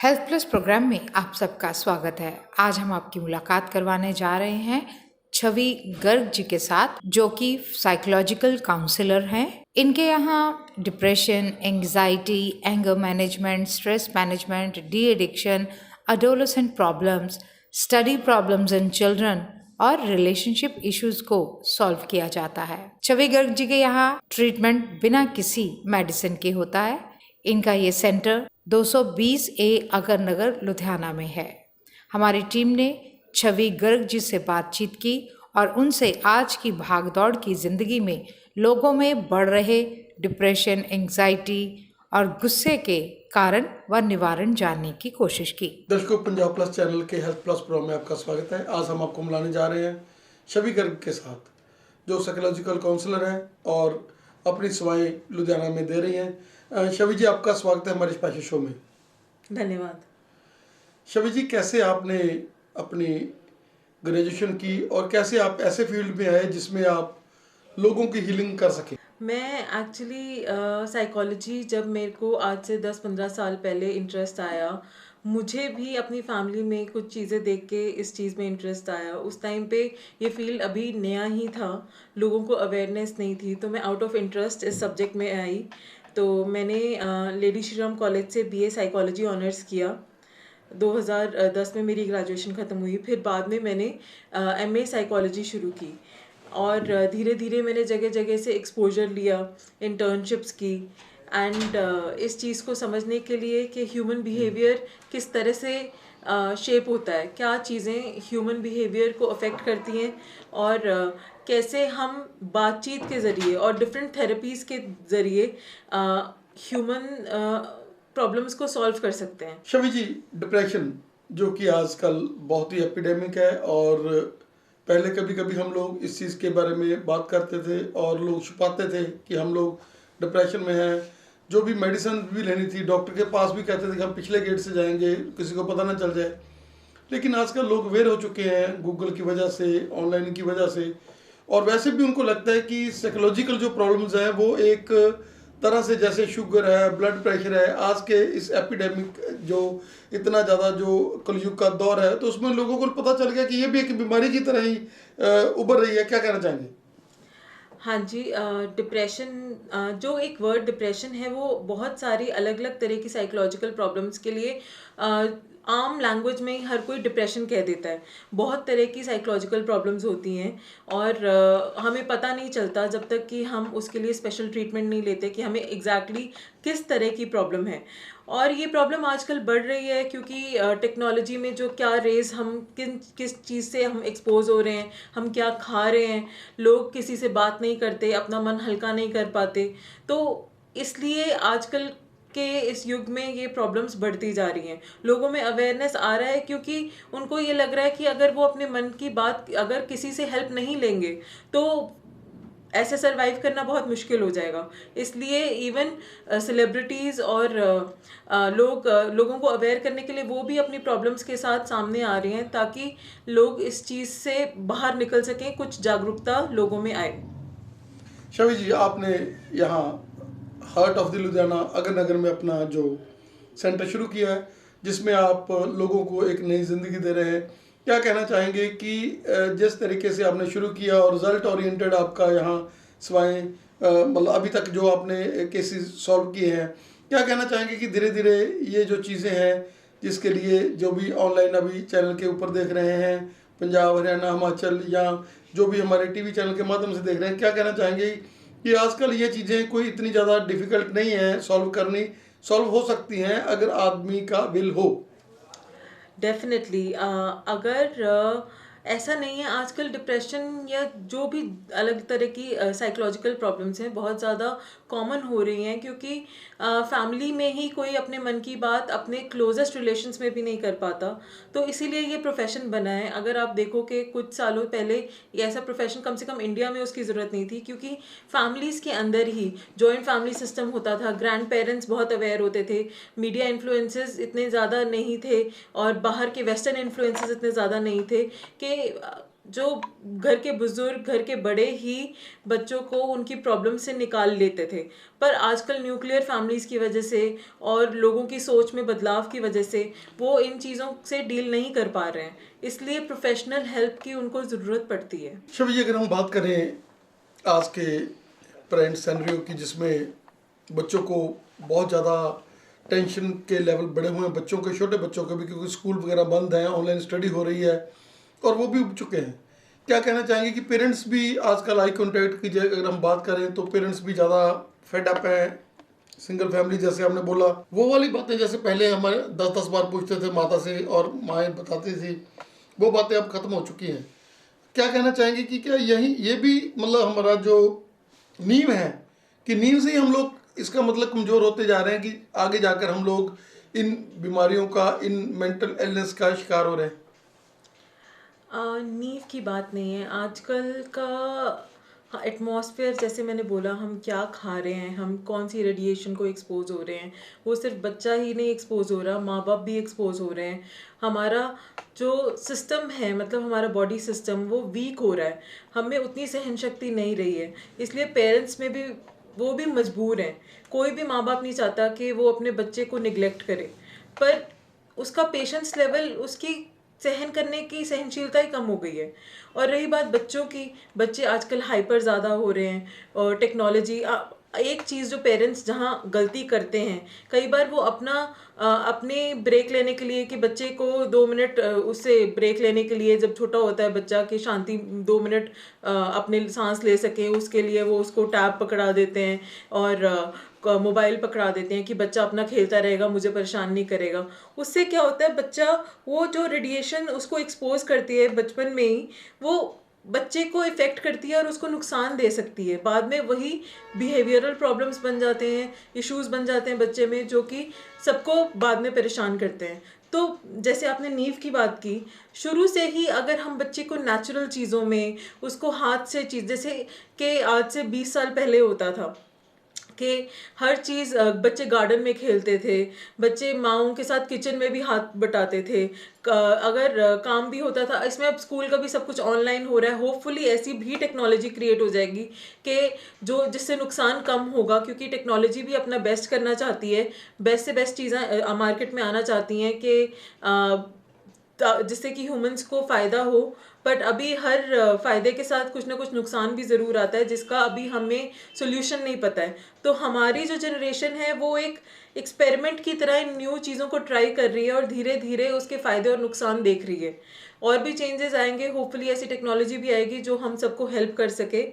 Health plus programme में आप सबका स्वागत है। आज हम आपकी मुलाकात करवाने जा रहे हैं छवि गर्ग जी के साथ, जो कि साइकोलॉजिकल काउंसलर हैं। इनके यहाँ depression, anxiety, anger management, stress management, de addiction, adolescent problems, study problems in children और रिलेशनशिप इश्यूज को सॉल्व किया जाता है। छवि गर्ग जी के यहाँ ट्रीटमेंट बिना किसी मेडिसिन के होता है। इनका ये सेंटर 220 ए अगर नगर लुधियाना में है। हमारी टीम ने छवि गर्ग जी से बातचीत की और उनसे आज की भागदौड़ की जिंदगी में लोगों में बढ़ रहे डिप्रेशन, एंग्जाइटी और गुस्से के कारण व निवारण जानने की कोशिश की। दर्शकों, पंजाब प्लस चैनल के हेल्थ प्लस प्रोग्राम में आपका स्वागत है। आज हम आपको मिलाने जा रहे हैं छवि गर्ग के साथ, जो साइकोलॉजिकल काउंसलर हैं और अपनी सेवाएं लुधियाना में दे रही हैं। छवि जी, आपका स्वागत है हमारे स्पेशल शो में। धन्यवाद। छवि जी, कैसे आपने अपनी ग्रेजुएशन की और कैसे आप ऐसे फील्ड में आए जिसमें आप लोगों की हीलिंग कर सकें? मैं एक्चुअली साइकोलॉजी, जब मेरे को आज से 10-15 साल पहले इंटरेस्ट आया, मुझे भी अपनी फैमिली में कुछ चीज़ें देख के इस चीज़ में इंटरेस्ट आया। उस टाइम पे ये फील्ड अभी नया ही था, लोगों को अवेयरनेस नहीं थी, तो मैं आउट ऑफ इंटरेस्ट इस सब्जेक्ट में आई। तो मैंने लेडी श्री राम कॉलेज से बीए साइकोलॉजी ऑनर्स किया। 2010 में मेरी ग्रेजुएशन ख़त्म हुई। फिर बाद में मैंने एमए साइकोलॉजी शुरू की और धीरे धीरे मैंने जगह जगह से एक्सपोजर लिया, इंटर्नशिप्स की। एंड इस चीज़ को समझने के लिए कि ह्यूमन बिहेवियर किस तरह से शेप होता है, क्या चीज़ें ह्यूमन बिहेवियर को अफेक्ट करती हैं और कैसे हम बातचीत के ज़रिए और डिफरेंट थेरेपीज़ के ज़रिए ह्यूमन प्रॉब्लम्स को सॉल्व कर सकते हैं। छवि जी, डिप्रेशन जो कि आजकल बहुत ही एपिडेमिक है और पहले कभी कभी हम लोग इस चीज़ के बारे में बात करते थे और लोग छुपाते थे कि हम लोग डिप्रेशन में हैं। जो भी मेडिसिन भी लेनी थी, डॉक्टर के पास भी कहते थे कि हम पिछले गेट से जाएंगे, किसी को पता ना चल जाए। लेकिन आजकल लोग अवेयर हो चुके हैं गूगल की वजह से, ऑनलाइन की वजह से, और वैसे भी उनको लगता है कि साइकोलॉजिकल जो प्रॉब्लम्स हैं वो एक तरह से, जैसे शुगर है, ब्लड प्रेशर है, आज के इस एपिडेमिक जो इतना ज़्यादा जो कलयुग का दौर है, तो उसमें लोगों को पता चल गया कि ये भी एक बीमारी की तरह ही उभर रही है। क्या कहना चाहेंगे? हाँ जी, डिप्रेशन, जो एक वर्ड डिप्रेशन है, वो बहुत सारी अलग अलग तरह की साइकोलॉजिकल प्रॉब्लम्स के लिए आम लैंग्वेज में ही हर कोई डिप्रेशन कह देता है। बहुत तरह की साइकोलॉजिकल प्रॉब्लम्स होती हैं और हमें पता नहीं चलता जब तक कि हम उसके लिए स्पेशल ट्रीटमेंट नहीं लेते कि हमें एग्जैक्टली किस तरह की प्रॉब्लम है। और ये प्रॉब्लम आजकल बढ़ रही है क्योंकि टेक्नोलॉजी में जो क्या रेज हम किस चीज़ से हम एक्सपोज हो रहे हैं, हम क्या खा रहे हैं, लोग किसी से बात नहीं करते, अपना मन हल्का नहीं कर पाते। तो इसलिए आजकल के इस युग में ये प्रॉब्लम्स बढ़ती जा रही हैं। लोगों में अवेयरनेस आ रहा है क्योंकि उनको ये लग रहा है कि अगर वो अपने मन की बात, अगर किसी से हेल्प नहीं लेंगे तो ऐसे सरवाइव करना बहुत मुश्किल हो जाएगा। इसलिए इवन सेलिब्रिटीज़ और लोगों को अवेयर करने के लिए वो भी अपनी प्रॉब्लम्स के साथ सामने आ रहे हैं ताकि लोग इस चीज़ से बाहर निकल सकें, कुछ जागरूकता लोगों में आए। छवि जी, आपने यहाँ हार्ट ऑफ द लुधियाना अगर नगर में अपना जो सेंटर शुरू किया है, जिसमें आप लोगों को एक नई ज़िंदगी दे रहे हैं। क्या कहना चाहेंगे कि जिस तरीके से आपने शुरू किया और रिजल्ट ओरिएंटेड आपका यहाँ सेवाएं, मतलब अभी तक जो आपने केसेस सॉल्व किए हैं, क्या कहना चाहेंगे कि धीरे धीरे ये जो चीज़ें हैं, जिसके लिए जो भी ऑनलाइन अभी चैनल के ऊपर देख रहे हैं, पंजाब, हरियाणा, हिमाचल, या जो भी हमारे टीवी चैनल के माध्यम से देख रहे हैं, क्या कहना चाहेंगे कि आजकल ये चीज़ें कोई इतनी ज़्यादा डिफ़िकल्ट नहीं है सॉल्व करनी, सॉल्व हो सकती हैं अगर आदमी का विल हो? डेफिनेटली, अगर ऐसा नहीं है, आजकल डिप्रेशन या जो भी अलग तरह की साइकोलॉजिकल प्रॉब्लम्स हैं बहुत ज़्यादा कॉमन हो रही हैं क्योंकि फैमिली में ही कोई अपने मन की बात अपने क्लोजेस्ट रिलेशंस में भी नहीं कर पाता। तो इसीलिए ये प्रोफेशन बना है। अगर आप देखो कि कुछ सालों पहले ये ऐसा प्रोफेशन, कम से कम इंडिया में उसकी ज़रूरत नहीं थी क्योंकि फैमिलीज़ के अंदर ही जॉइंट फैमिली सिस्टम होता था, ग्रैंड पेरेंट्स बहुत अवेयर होते थे, मीडिया इन्फ्लुएंसेस इतने ज़्यादा नहीं थे और बाहर के वेस्टर्न इन्फ्लुएंसेस इतने ज़्यादा नहीं थे कि जो घर के बुजुर्ग, घर के बड़े ही बच्चों को उनकी प्रॉब्लम से निकाल लेते थे। पर आजकल न्यूक्लियर फैमिलीज़ की वजह से और लोगों की सोच में बदलाव की वजह से वो इन चीज़ों से डील नहीं कर पा रहे हैं, इसलिए प्रोफेशनल हेल्प की उनको ज़रूरत पड़ती है। शबी जी, अगर हम बात करें आज के प्रेजेंट सिनेरियो की, जिसमें बच्चों को बहुत ज़्यादा टेंशन के लेवल बढ़े हुए हैं, बच्चों के, छोटे बच्चों के भी, क्योंकि स्कूल वगैरह बंद हैं, ऑनलाइन स्टडी हो रही है और वो भी उब चुके हैं। क्या कहना चाहेंगे कि पेरेंट्स भी आजकल आई कॉन्टैक्ट की अगर हम बात करें तो पेरेंट्स भी ज़्यादा फेड अप हैं, सिंगल फैमिली जैसे आपने बोला, वो वाली बातें जैसे पहले हमारे 10-10 बार पूछते थे माता से और माएँ बताती थी, वो बातें अब ख़त्म हो चुकी हैं। क्या कहना चाहेंगे कि क्या यही ये भी मतलब हमारा जो नींव है, कि नींव से ही हम लोग इसका मतलब कमज़ोर होते जा रहे हैं, कि आगे जाकर हम लोग इन बीमारियों का, इन मेंटल इलनेस का शिकार हो रहे हैं? नींव की बात नहीं है आजकल का। हाँ, एटमॉस्फेयर, जैसे मैंने बोला, हम क्या खा रहे हैं, हम कौन सी रेडिएशन को एक्सपोज हो रहे हैं, वो सिर्फ बच्चा ही नहीं एक्सपोज हो रहा, माँ बाप भी एक्सपोज हो रहे हैं। हमारा जो सिस्टम है, मतलब हमारा बॉडी सिस्टम, वो वीक हो रहा है, हमें उतनी सहन शक्ति नहीं रही है, इसलिए पेरेंट्स में भी वो भी मजबूर हैं। कोई भी माँ बाप नहीं चाहता कि वो अपने बच्चे को निगलेक्ट करे, पर उसका पेशेंस लेवल, उसकी सहन करने की सहनशीलता ही कम हो गई है। और रही बात बच्चों की, बच्चे आजकल हाइपर ज़्यादा हो रहे हैं और टेक्नोलॉजी, एक चीज़ जो पेरेंट्स जहाँ गलती करते हैं, कई बार वो अपने ब्रेक लेने के लिए, कि बच्चे को 2 मिनट उससे ब्रेक लेने के लिए, जब छोटा होता है बच्चा, कि शांति 2 मिनट अपने सांस ले सके, उसके लिए वो उसको टैब पकड़ा देते हैं और मोबाइल पकड़ा देते हैं कि बच्चा अपना खेलता रहेगा, मुझे परेशान नहीं करेगा। उससे क्या होता है, बच्चा, वो जो रेडिएशन उसको एक्सपोज करती है बचपन में ही, वो बच्चे को इफ़ेक्ट करती है और उसको नुकसान दे सकती है। बाद में वही बिहेवियरल प्रॉब्लम्स बन जाते हैं, इश्यूज बन जाते हैं बच्चे में, जो कि सबको बाद में परेशान करते हैं। तो जैसे आपने नींव की बात की, शुरू से ही अगर हम बच्चे को नेचुरल चीज़ों में, उसको हाथ से चीज़, जैसे कि आज से 20 साल पहले होता था कि हर चीज़, बच्चे गार्डन में खेलते थे, बच्चे माँओं के साथ किचन में भी हाथ बटाते थे, अगर काम भी होता था। इसमें अब स्कूल का भी सब कुछ ऑनलाइन हो रहा है, होपफुली ऐसी भी टेक्नोलॉजी क्रिएट हो जाएगी कि जो जिससे नुकसान कम होगा, क्योंकि टेक्नोलॉजी भी अपना बेस्ट करना चाहती है, बेस्ट से बेस्ट चीज़ें मार्केट में आना चाहती हैं कि जिससे कि ह्यूमंस को फ़ायदा हो। बट अभी हर फ़ायदे के साथ कुछ ना कुछ नुकसान भी ज़रूर आता है, जिसका अभी हमें सोल्यूशन नहीं पता है। तो हमारी जो जनरेशन है वो एक एक्सपेरिमेंट की तरह इन न्यू चीज़ों को ट्राई कर रही है और धीरे धीरे उसके फ़ायदे और नुकसान देख रही है। और भी चेंजेस आएंगे, होपफुली ऐसी टेक्नोलॉजी भी आएगी जो हम सबको हेल्प कर सके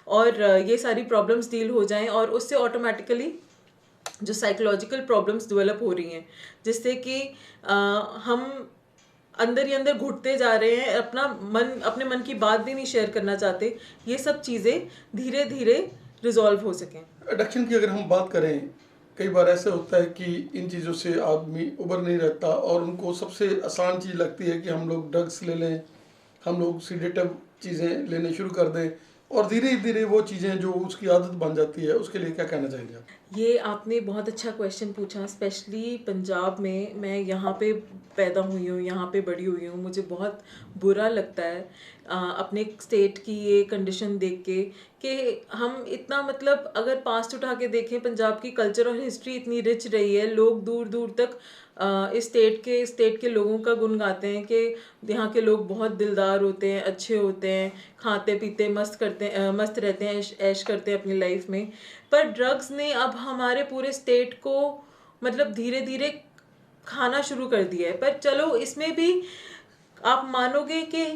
और ये सारी प्रॉब्लम्स डील हो जाएं, और उससे ऑटोमेटिकली जो साइकोलॉजिकल प्रॉब्लम्स डेवलप हो रही हैं, जिससे कि हम अंदर ही अंदर घुटते जा रहे हैं, अपने मन की बात भी नहीं शेयर करना चाहते, ये सब चीज़ें धीरे धीरे रिजॉल्व हो सकें। एडिक्शन की अगर हम बात करें, कई बार ऐसा होता है कि इन चीज़ों से आदमी उबर नहीं रहता और उनको सबसे आसान चीज़ लगती है कि हम लोग ड्रग्स ले लें, हम लोग सीडेटिव चीज़ें लेने शुरू कर दें, और धीरे धीरे वो चीज़ें जो उसकी आदत बन जाती है, उसके लिए क्या कहना चाहेंगे आप? ये आपने बहुत अच्छा क्वेश्चन पूछा। स्पेशली पंजाब में, मैं यहाँ पे पैदा हुई हूँ, यहाँ पे बड़ी हुई हूँ, मुझे बहुत बुरा लगता है अपने स्टेट की ये कंडीशन देख के, कि हम इतना, मतलब अगर पास्ट उठा के देखें, पंजाब की कल्चर और हिस्ट्री इतनी रिच रही है, लोग दूर दूर तक इस स्टेट के लोगों का गुण गाते हैं कि यहाँ के लोग बहुत दिलदार होते हैं, अच्छे होते हैं, खाते पीते मस्त रहते हैं, ऐश करते हैं अपनी लाइफ में। पर ड्रग्स ने अब हमारे पूरे स्टेट को, मतलब धीरे धीरे खाना शुरू कर दिया है। पर चलो, इसमें भी आप मानोगे कि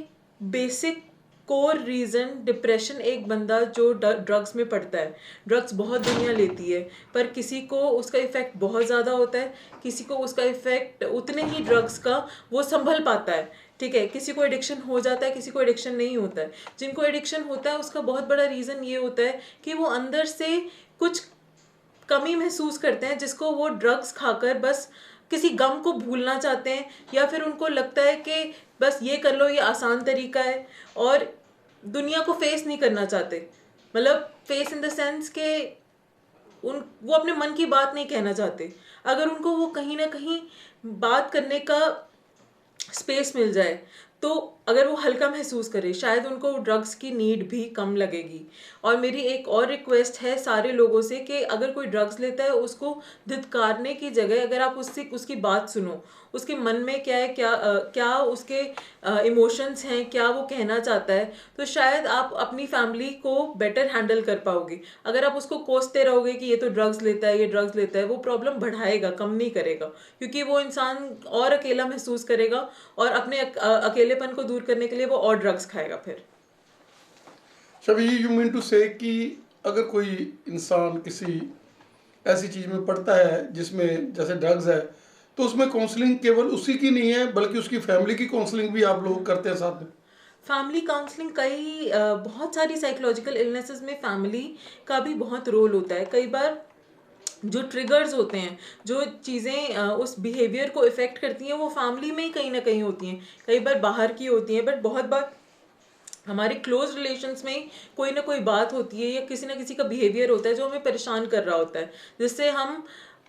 बेसिक कोर रीज़न डिप्रेशन, एक बंदा जो ड्रग्स में पड़ता है, ड्रग्स बहुत दुनिया लेती है, पर किसी को उसका इफ़ेक्ट बहुत ज़्यादा होता है, किसी को उसका इफ़ेक्ट उतने ही ड्रग्स का वो संभल पाता है, ठीक है। किसी को एडिक्शन हो जाता है, किसी को एडिक्शन नहीं होता है। जिनको एडिक्शन होता है उसका बहुत बड़ा रीज़न ये होता है कि वो अंदर से कुछ कमी महसूस करते हैं, जिसको वो ड्रग्स खाकर बस किसी गम को भूलना चाहते हैं, या फिर उनको लगता है कि बस ये कर लो, ये आसान तरीका है, और दुनिया को फेस नहीं करना चाहते। मतलब फेस इन द सेंस के वो अपने मन की बात नहीं कहना चाहते। अगर उनको वो कहीं ना कहीं बात करने का स्पेस मिल जाए तो अगर वो हल्का महसूस करे, शायद उनको ड्रग्स की नीड भी कम लगेगी। और मेरी एक और रिक्वेस्ट है सारे लोगों से कि अगर कोई ड्रग्स लेता है, उसको धिक्कारने की जगह अगर आप उससे उसकी बात सुनो, उसके मन में क्या है, क्या उसके इमोशंस हैं, क्या वो कहना चाहता है, तो शायद आप अपनी फैमिली को बेटर हैंडल कर पाओगे। अगर आप उसको कोसते रहोगे कि ये तो ड्रग्स लेता है, ये ड्रग्स लेता है, वो प्रॉब्लम बढ़ाएगा, कम नहीं करेगा, क्योंकि वो इंसान और अकेला महसूस करेगा और अपने अकेलेपन को दूर करने के लिए वो और ड्रग्स खाएगा फिर। शबी, यू मीन टू से कि अगर कोई इंसान किसी ऐसी चीज़ में पड़ता है जिसमें जैसे ड्रग्स है, तो उसमें काउंसलिंग केवल उसी की नहीं है बल्कि उसकी फैमिली की काउंसलिंग भी आप लोग करते हैं साथ में? फैमिली काउंसलिंग बहुत सारी साइकोलॉजिकल इलनेसेस में फैमिली का भी बहुत रोल होता है। कई बार जो ट्रिगर्स होते हैं, जो चीज़ें उस बिहेवियर को इफ़ेक्ट करती हैं, वो फैमिली में ही कहीं ना कहीं होती हैं, कई बार बाहर की होती हैं, बट बहुत बार हमारे क्लोज रिलेशंस में ही कोई ना कोई बात होती है या किसी ना किसी का बिहेवियर होता है जो हमें परेशान कर रहा होता है, जिससे हम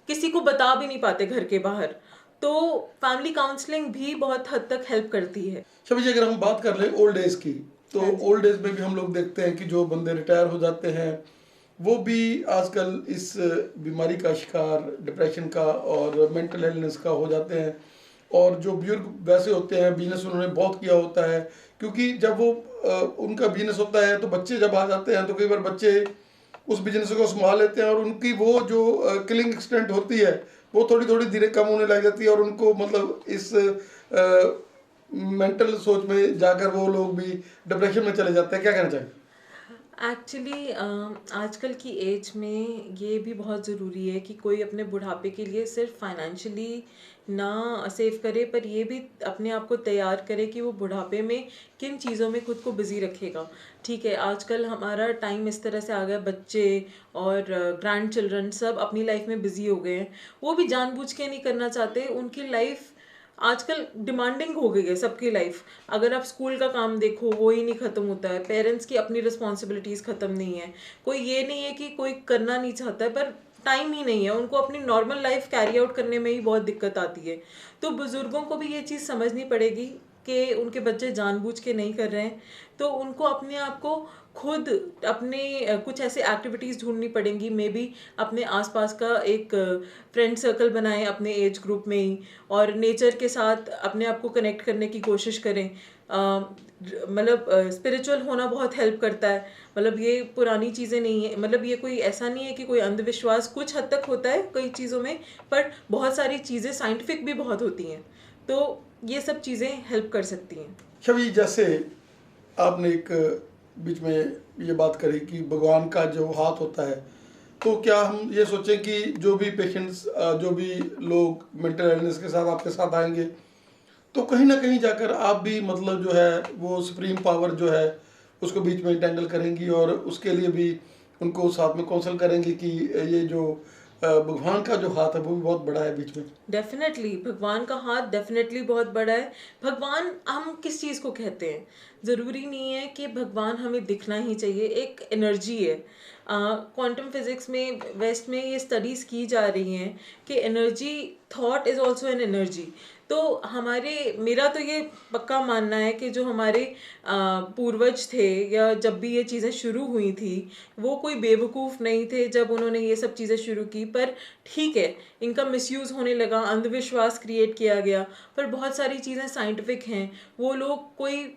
किसी को बता भी नहीं पाते घर के बाहर। तो फैमिली काउंसलिंग भी बहुत हद तक हेल्प करती है। शबी जी, अगर हम बात कर लें ओल्ड एज की, तो हाँ जी। ओल्ड एज में भी हम लोग देखते हैं कि जो बंदे रिटायर हो जाते हैं वो भी आजकल इस बीमारी का शिकार, डिप्रेशन का और मेंटल इलनेस का हो जाते हैं। और जो बुजुर्ग वैसे होते हैं, बिजनेस उन्होंने बहुत किया होता है, क्योंकि जब वो उनका बिजनेस होता है तो बच्चे जब आ जाते हैं तो कई बार बच्चे उस बिजनेस को संभाल लेते हैं और उनकी वो जो किलिंग एक्सटेंट होती है वो थोड़ी थोड़ी धीरे कम होने लग जाती है और उनको मतलब इस मेंटल सोच में जाकर वो लोग भी डिप्रेशन में चले जाते हैं। क्या कहना चाहिए? एक्चुअली आजकल की एज में ये भी बहुत ज़रूरी है कि कोई अपने बुढ़ापे के लिए सिर्फ फाइनेंशियली ना सेव करे, पर ये भी अपने आप को तैयार करे कि वो बुढ़ापे में किन चीज़ों में खुद को बिज़ी रखेगा। ठीक है, आजकल हमारा टाइम इस तरह से आ गया, बच्चे और ग्रैंड चिल्ड्रन सब अपनी लाइफ में बिज़ी हो गए हैं। वो भी जानबूझ के नहीं करना चाहते, उनकी लाइफ आजकल डिमांडिंग हो गई है सबकी लाइफ। अगर आप स्कूल का काम देखो, वो ही नहीं ख़त्म होता है, पेरेंट्स की अपनी रिस्पॉन्सिबिलिटीज़ ख़त्म नहीं है। कोई ये नहीं है कि कोई करना नहीं चाहता है, पर टाइम ही नहीं है, उनको अपनी नॉर्मल लाइफ कैरी आउट करने में ही बहुत दिक्कत आती है। तो बुज़ुर्गों को भी ये चीज़ समझनी पड़ेगी कि उनके बच्चे जानबूझ के नहीं कर रहे हैं, तो उनको अपने आप को खुद अपने कुछ ऐसे एक्टिविटीज़ ढूंढनी पड़ेंगी। मे बी अपने आसपास का एक फ्रेंड सर्कल बनाएं अपने एज ग्रुप में ही, और नेचर के साथ अपने आप को कनेक्ट करने की कोशिश करें। मतलब स्पिरिचुअल होना बहुत हेल्प करता है। मतलब ये पुरानी चीज़ें नहीं है, मतलब ये कोई ऐसा नहीं है कि कोई अंधविश्वास, कुछ हद तक होता है कई चीज़ों में, पर बहुत सारी चीज़ें साइंटिफिक भी बहुत होती हैं, तो ये सब चीज़ें हेल्प कर सकती हैं। शबी, जैसे आपने एक बीच में ये बात करी कि भगवान का जो हाथ होता है, तो क्या हम ये सोचें कि जो भी पेशेंट्स, जो भी लोग मेंटल इलनेस के साथ आपके साथ आएंगे, तो कहीं ना कहीं जाकर आप भी मतलब जो है वो सुप्रीम पावर जो है उसको बीच में इंटेंगल करेंगी और उसके लिए भी उनको साथ में काउंसल करेंगी कि ये जो भगवान का जो हाथ है वो भी बहुत बड़ा है बीच में? डेफिनेटली भगवान का हाथ डेफिनेटली बहुत बड़ा है। भगवान हम किस चीज़ को कहते हैं, ज़रूरी नहीं है कि भगवान हमें दिखना ही चाहिए, एक एनर्जी है। क्वांटम फिजिक्स में, वेस्ट में ये स्टडीज़ की जा रही हैं कि energy, thought is also an energy. तो मेरा तो ये पक्का मानना है कि जो हमारे पूर्वज थे, या जब भी ये चीज़ें शुरू हुई थी, वो कोई बेवकूफ़ नहीं थे जब उन्होंने ये सब चीज़ें शुरू की। पर ठीक है, इनका मिसयूज़ होने लगा, अंधविश्वास क्रिएट किया गया, पर बहुत सारी चीज़ें साइंटिफिक हैं। वो लोग कोई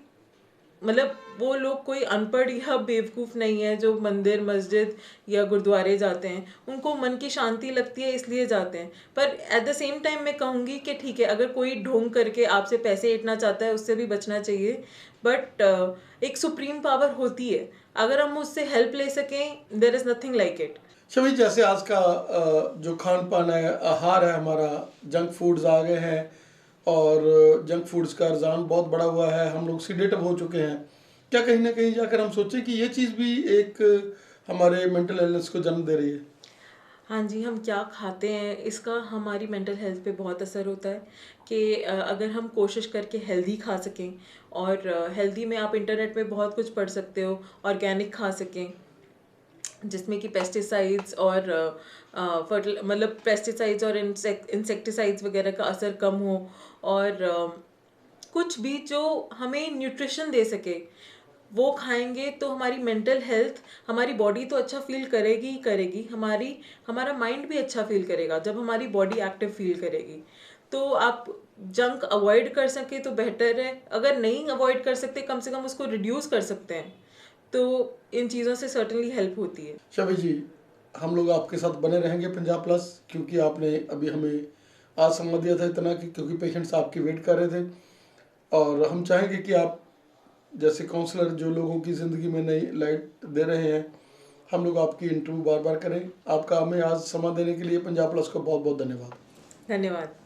अनपढ़ या बेवकूफ़ नहीं है जो मंदिर, मस्जिद या गुरुद्वारे जाते हैं। उनको मन की शांति लगती है इसलिए जाते हैं। पर एट द सेम टाइम मैं कहूँगी कि ठीक है, अगर कोई ढोंग करके आपसे पैसे ऐंठना चाहता है, उससे भी बचना चाहिए। बट एक सुप्रीम पावर होती है, अगर हम उससे हेल्प ले सकें, there is nothing like it. शबी, जैसे आज का जो खान पान है, आहार है हमारा, जंक फूड्स आ गए हैं और जंक फूड्स का रुझान बहुत बड़ा हुआ है, हम लोग सीडेटिव हो चुके हैं। क्या कहीं ना कहीं जाकर हम सोचें कि ये चीज़ भी एक हमारे मेंटल इलनेस को जन्म दे रही है? हाँ जी, हम क्या खाते हैं इसका हमारी मेंटल हेल्थ पे बहुत असर होता है। कि अगर हम कोशिश करके हेल्दी खा सकें, और हेल्दी में आप इंटरनेट पे बहुत कुछ पढ़ सकते हो, ऑर्गेनिक खा सकें जिसमें कि पेस्टिसाइड्स और पेस्टिसाइड्स और इंसेक्टिसाइड्स वगैरह का असर कम हो, और कुछ भी जो हमें न्यूट्रिशन दे सके वो खाएंगे तो हमारी मेंटल हेल्थ, हमारी बॉडी तो अच्छा फील करेगी ही करेगी, हमारा माइंड भी अच्छा फील करेगा जब हमारी बॉडी एक्टिव फील करेगी। तो आप जंक अवॉइड कर सके तो बेहतर है, अगर नहीं अवॉइड कर सकते कम से कम उसको रिड्यूस कर सकते हैं, तो इन चीज़ों से सर्टनली हेल्प होती है। शबी जी, हम लोग आपके साथ बने रहेंगे पंजाब प्लस, क्योंकि आपने अभी हमें आज समझ दिया था इतना कि क्योंकि पेशेंट्स आपकी वेट कर रहे थे, और हम चाहेंगे कि आप जैसे काउंसलर जो लोगों की ज़िंदगी में नई लाइट दे रहे हैं, हम लोग आपकी इंटरव्यू बार बार करें। आपका हमें आज समय देने के लिए पंजाब प्लस को बहुत बहुत धन्यवाद। धन्यवाद।